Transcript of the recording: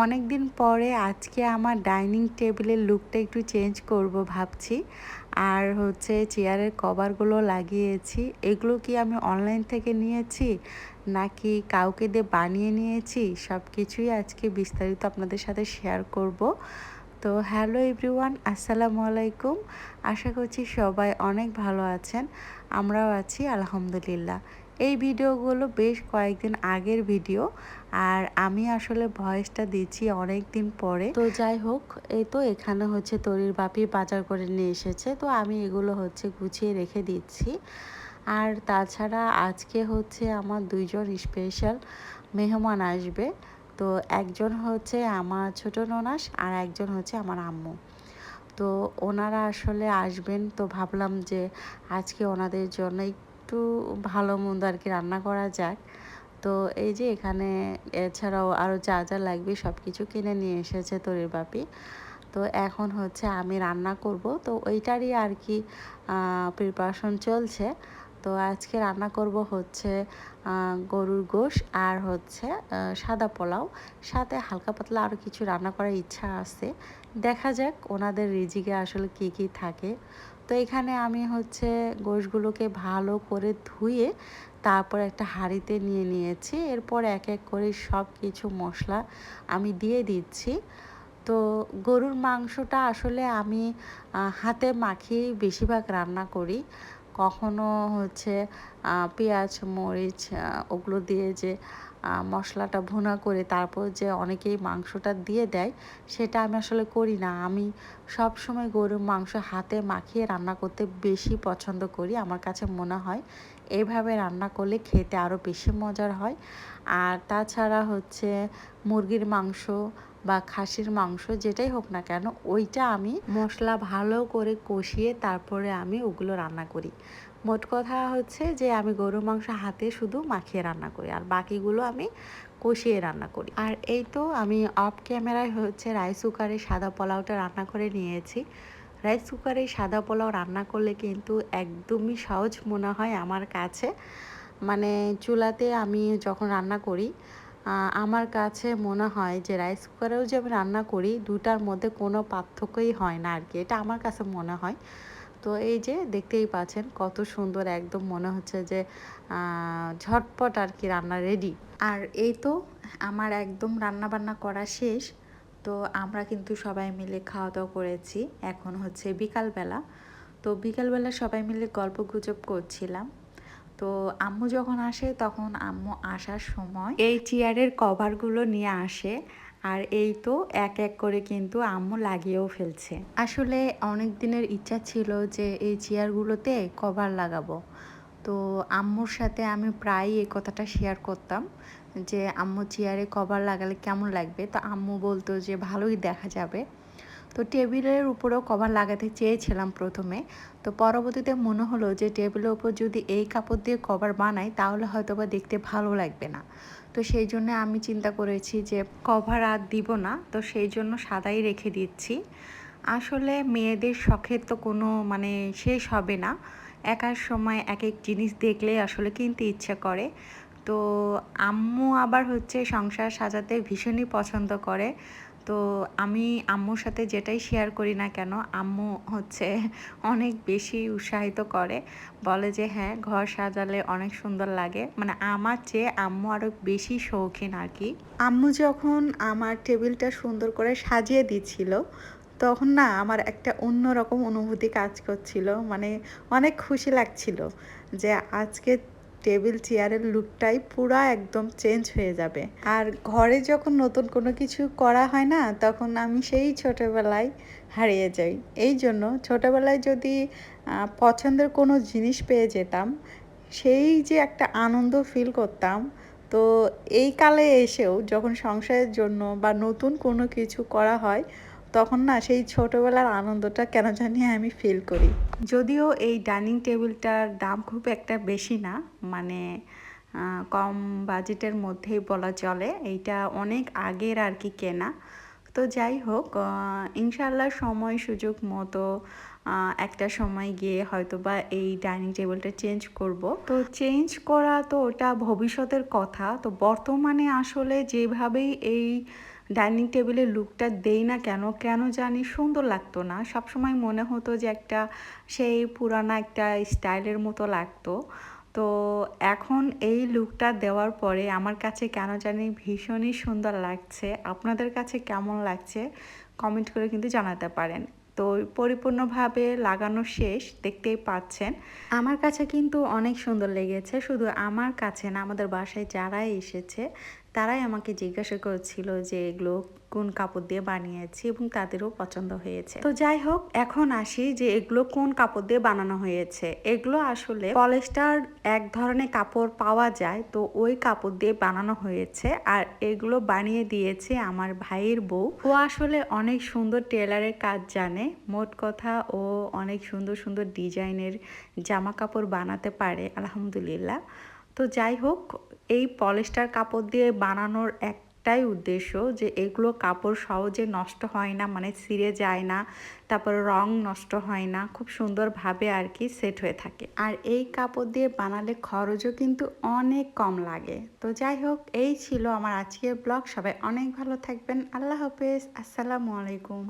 অনেক দিন পরে আজকে আমার ডাইনিং টেবিলের লুকটা একটু চেঞ্জ করব ভাবছি। আর হচ্ছে চেয়ারের কভারগুলো লাগিয়েছি, এগুলো কি আমি অনলাইন থেকে নিয়েছি নাকি কাউকে দিয়ে বানিয়ে নিয়েছি, সব কিছুই আজকে বিস্তারিত আপনাদের সাথে শেয়ার করব। তো হ্যালো এভরিওয়ান, আসসালামু আলাইকুম। আশা করছি সবাই অনেক ভালো আছেন, আমরাও আছি আলহামদুলিল্লাহ। এই ভিডিওগুলো বেশ কয়েকদিন আগের ভিডিও, আর আমি আসলে ভয়েসটা দিচ্ছি অনেক দিন পরে। তো যাই হোক, এই তো এখানে হচ্ছে তরির বাপি বাজার করে নিয়ে এসেছে, তো আমি এগুলো হচ্ছে গুছিয়ে রেখে দিচ্ছি। আর তাছাড়া আজকে হচ্ছে আমার দুইজন স্পেশাল মেহমান আসবে। তো একজন হচ্ছে আমার ছোট ননাস আর একজন হচ্ছে আমার আম্মু। তো ওনারা আসলে আসবেন, তো ভাবলাম যে আজকে ওনাদের জন্য একটু ভালো মন্দ আর কি রান্না করা যাক। তো এই যে এখানে এছাড়াও আরও যা যা লাগবে সব কিছু কিনে নিয়ে এসেছে তরির বাপি। তো এখন হচ্ছে আমি রান্না করব, তো ওইটারই আর কি প্রিপারেশন চলছে। তো আজকে রান্না করব হচ্ছে গরুর গোশ আর হচ্ছে সাদা পোলাও, সাথে হালকা পাতলা আরও কিছু রান্না করার ইচ্ছা আছে। দেখা যাক ওনাদের রিজিকে আসলে কি কি থাকে। তো এখানে আমি হচ্ছে গোশগুলোকে ভালো করে ধুয়ে তারপর একটা হাঁড়িতে নিয়ে নিয়েছি। এরপর এক এক করে সব কিছু মশলা আমি দিয়ে দিচ্ছি। তো গরুর মাংসটা আসলে আমি হাতে মাখিয়েই বেশিরভাগ রান্না করি। কখনো হচ্ছে পেঁয়াজ মরিচ ওগুলো দিয়ে যে মশলাটা ভুনা করে তারপর যে অনেকেই মাংসটা দিয়ে দেয়, সেটা আমি আসলে করি না। আমি সব সময় গরুর মাংস হাতে মাখিয়ে রান্না করতে বেশি পছন্দ করি। আমার কাছে মনে হয় এইভাবে রান্না করলে খেতে আরও বেশি মজার হয়। আর তাছাড়া হচ্ছে মুরগির মাংস বা খাসির মাংস যেটাই হোক না কেন, ওইটা আমি মশলা ভালো করে কষিয়ে তারপরে আমি ওগুলো রান্না করি। মোট কথা হচ্ছে যে আমি গরুর মাংস হাতে শুধু মাখিয়ে রান্না করি, আর বাকিগুলো আমি কষিয়ে রান্না করি। আর এই তো আমি অফ ক্যামেরায় হচ্ছে রাইস কুকারে সাদা পোলাওটা রান্না করে নিয়েছি। রাইস কুকারে সাদা পোলাও রান্না করলে কিন্তু একদমই সহজ মনে হয় আমার কাছে। মানে চুলাতে আমি যখন রান্না করি, আমার কাছে মনে হয় যে রাইস কুকারেও যে আমি রান্না করি, দুটার মধ্যে কোনো পার্থক্যই হয় না আর কি, এটা আমার কাছে মনে হয়। তো এই যে দেখতেই পাচ্ছেন কত সুন্দর, একদম মনে হচ্ছে যে ঝটপট আর কি রান্না রেডি। আর এই তো আমার একদম রান্না বান্না করা শেষ। তো আমরা কিন্তু সবাই মিলে খাওয়া দাওয়া করেছি। এখন হচ্ছে বিকালবেলা। তো বিকালবেলা সবাই মিলে গল্প গুজব করছিলাম। তো আম্মু যখন আসে তখন আম্মু আসার সময় এই চেয়ারের কভারগুলো নিয়ে আসে। আর এই তো এক এক করে কিন্তু আম্মু লাগিয়েও ফেলছে। আসলে অনেক দিনের ইচ্ছা ছিল যে এই চেয়ারগুলোতে কভার লাগাবো। তো আম্মুর সাথে আমি প্রায় এই কথাটা শেয়ার করতাম যে আম্মু চেয়ারে কভার লাগালে কেমন লাগবে। তো আম্মু বলতো যে ভালোই দেখা যাবে। তো টেবিলের উপরেও কভার লাগাতে চেয়েছিলাম প্রথমে। তো পরবর্তীতে মনে হলো যে টেবিলের উপর যদি এই কাপড় দিয়ে কভার বানাই তাহলে হয়তো বা দেখতে ভালো লাগবে না। তো সেই জন্য আমি চিন্তা করেছি যে কভার আর দিব না, তো সেই জন্য সাদাই রেখে দিচ্ছি। আসলে মেয়েদের শখের তো কোনো মানে শেষ হবে না। এক এক সময় এক এক জিনিস দেখলেই আসলে কিনতে ইচ্ছে করে। তো আম্মু আবার হচ্ছে সংসার সাজাতে ভীষণই পছন্দ করে। তো আমি আম্মুর সাথে যেটাই শেয়ার করি না কেন, আম্মু হচ্ছে অনেক বেশি উৎসাহিত করে, বলে যে হ্যাঁ ঘর সাজালে অনেক সুন্দর লাগে। মানে আমার চেয়ে আম্মু আরও বেশি শৌখিন আর কি। আম্মু যখন আমার টেবিলটা সুন্দর করে সাজিয়ে দিচ্ছিল, তখন না আমার একটা অন্যরকম অনুভূতি কাজ করছিল। মানে অনেক খুশি লাগছিল যে আজকে টেবিল চেয়ারের লুকটাই পুরা একদম চেঞ্জ হয়ে যাবে। আর ঘরে যখন নতুন কোনো কিছু করা হয় না, তখন আমি সেই ছোটোবেলায় হারিয়ে যাই। এই জন্য ছোটোবেলায় যদি পছন্দের কোনো জিনিস পেয়ে যেতাম, সেই যে একটা আনন্দ ফিল করতাম। তো এই কালে এসেও যখন সংসারের জন্য বা নতুন কোনো কিছু করা হয়, তখন না সেই ছোটোবেলার আনন্দটা কেন জানি আমি ফিল করি। যদিও এই ডাইনিং টেবিলটার দাম খুব একটা বেশি না, মানে কম বাজেটের মধ্যেই বলা চলে। এইটা অনেক আগের আর কি কেনা। তো যাই হোক, ইনশাল্লাহ সময় সুযোগ মতো একটা সময় গিয়ে হয়তো বা এই ডাইনিং টেবিলটা চেঞ্জ করব। তো চেঞ্জ করা তো ওটা ভবিষ্যতের কথা। তো বর্তমানে আসলে যেভাবেই এই ডাইনিং টেবিলের লুকটা দেই না কেন, কেন জানি সুন্দর লাগতো না। সবসময় মনে হতো যে একটা সেই পুরানা একটা স্টাইলের মতো লাগতো। তো এখন এই লুকটা দেওয়ার পরে আমার কাছে কেন জানি ভীষণই সুন্দর লাগছে। আপনাদের কাছে কেমন লাগছে কমেন্ট করে কিন্তু জানাতে পারেন। তো পরিপূর্ণভাবে লাগানো শেষ, দেখতেই পাচ্ছেন। আমার কাছে কিন্তু অনেক সুন্দর লেগেছে। শুধু আমার কাছে না, আমাদের বাসায় যারাই এসেছে তারাই আমাকে জিজ্ঞাসা করেছিল যে এগুলো কোন কাপড় দিয়ে বানিয়েছি, এবং তাদেরও পছন্দ হয়েছে। তো যাই হোক, এখন আসি যে এগুলো কোন কাপড় দিয়ে বানানো হয়েছে। এগুলো আসলে পলিস্টার এক ধরনের কাপড় পাওয়া যায়, তো ওই কাপড় দিয়ে বানানো হয়েছে। আর এগুলো বানিয়ে দিয়েছে আমার ভাইয়ের বউ। ও আসলে অনেক সুন্দর টেলারের কাজ জানে। মোট কথা, ও অনেক সুন্দর সুন্দর ডিজাইনের জামা কাপড় বানাতে পারে আলহামদুলিল্লাহ। তো যাই হোক, এই পলিস্টার কাপড় দিয়ে বানানোর একটাই উদ্দেশ্য যে এগুলো কাপড় সহজে নষ্ট হয় না, মানে ছিঁড়ে যায় না, তারপর রং নষ্ট হয় না, খুব সুন্দরভাবে আর কি সেট হয়ে থাকে। আর এই কাপড় দিয়ে বানালে খরচও কিন্তু অনেক কম লাগে। তো যাই হোক, এই ছিল আমার আজকের ব্লগ। সবাই অনেক ভালো থাকবেন। আল্লাহ হাফেজ, আসসালামু আলাইকুম।